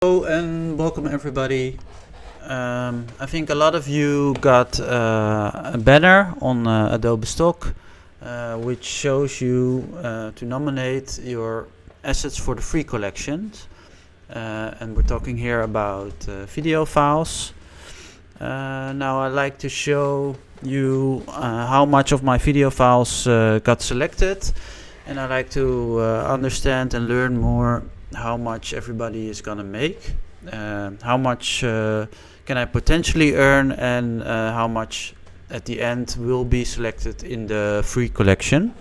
Hello and welcome everybody. I think a lot of you got a banner on Adobe Stock which shows you to nominate your assets for the free collections, and we're talking here about video files. Now I'd like to show you how much of my video files got selected, and I'd like to understand and learn more how much everybody is gonna make, how much can I potentially earn, and how much at the end will be selected in the free collection.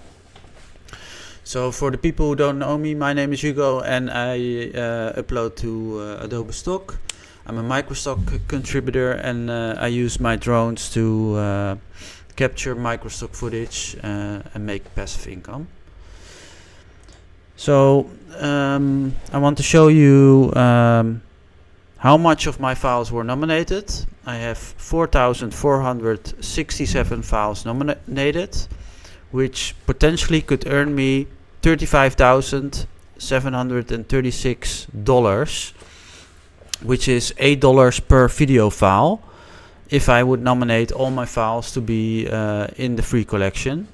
So for the people who don't know me, my name is Hugo and I upload to Adobe Stock. I'm a Microstock contributor and I use my drones to capture Microstock footage and make passive income. So I want to show you how much of my files were nominated. I have 4,467 files nominated, which potentially could earn me $35,736, which is $8 per video file, if I would nominate all my files to be in the free collection.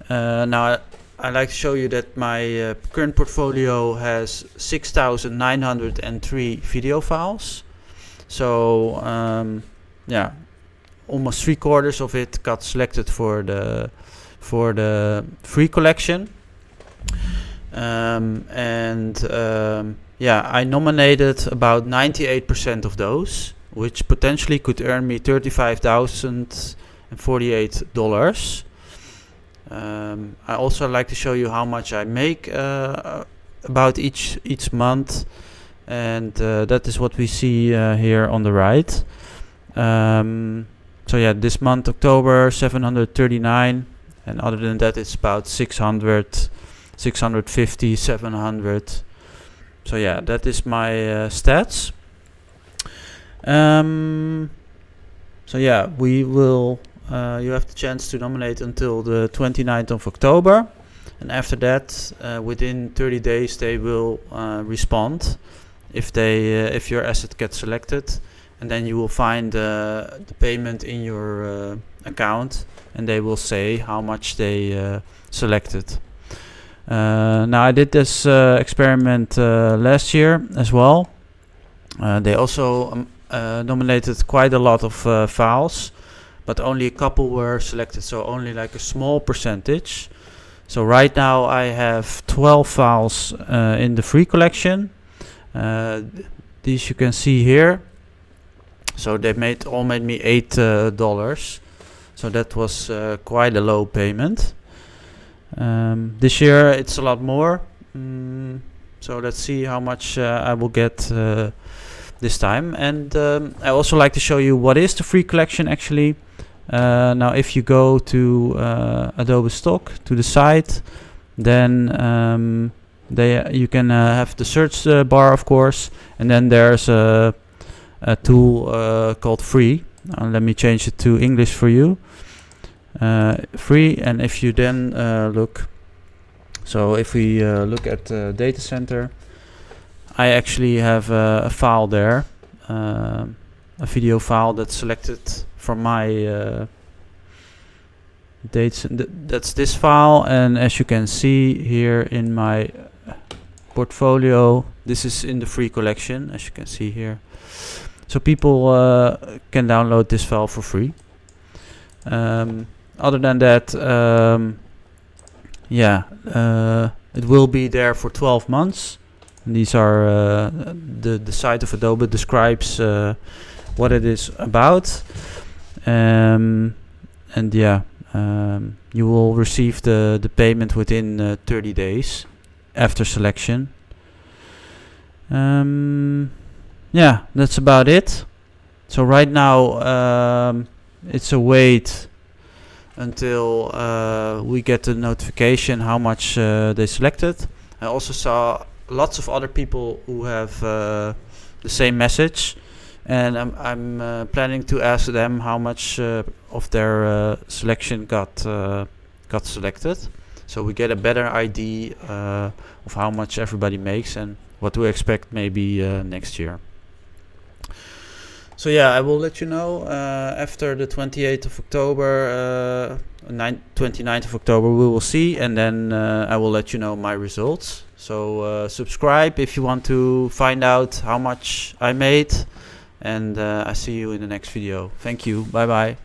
Now I'd like to show you that my current portfolio has 6,903 video files. So yeah, almost 3/4 of it got selected for the free collection. Yeah, I nominated about 98% of those, which potentially could earn me $35,048. I also like to show you how much I make about each month, and that is what we see here on the right. So yeah, this month October 739, and other than that it's about 600, 650, 700. So yeah, that is my stats. So yeah, we will you have the chance to nominate until the 29th of October, and after that within 30 days they will respond if your asset gets selected, and then you will find the payment in your account, and they will say how much they selected. Now I did this experiment last year as well. They also nominated quite a lot of files, but only a couple were selected, so only like a small percentage. So right now I have 12 files in the free collection. These you can see here. So they all made me $8. So that was quite a low payment. This year it's a lot more. So let's see how much I will get this time. And I also like to show you what is the free collection actually. Now if you go to Adobe Stock, to the site, then you can have the search bar, of course, and then there's a tool called free. Let me change it to English for you. Free. And if you then look, so if we look at data center, I actually have a file there, a video file that's selected from my dates. That's this file, and as you can see here in my portfolio, this is in the free collection, as you can see here. So people can download this file for free. Other than that, yeah, it will be there for 12 months. And these are the site of Adobe describes what it is about. And yeah, you will receive the payment within 30 days after selection. Yeah, that's about it. So right now it's a wait until we get the notification how much they selected. I also saw lots of other people who have the same message, and I'm planning to ask them how much of their selection got selected, so we get a better idea of how much everybody makes, and what to expect maybe next year. So yeah, I will let you know after the 28th of October, 29th of October we will see, and then I will let you know my results. So subscribe if you want to find out how much I made, and I see you in the next video. Thank you. Bye bye.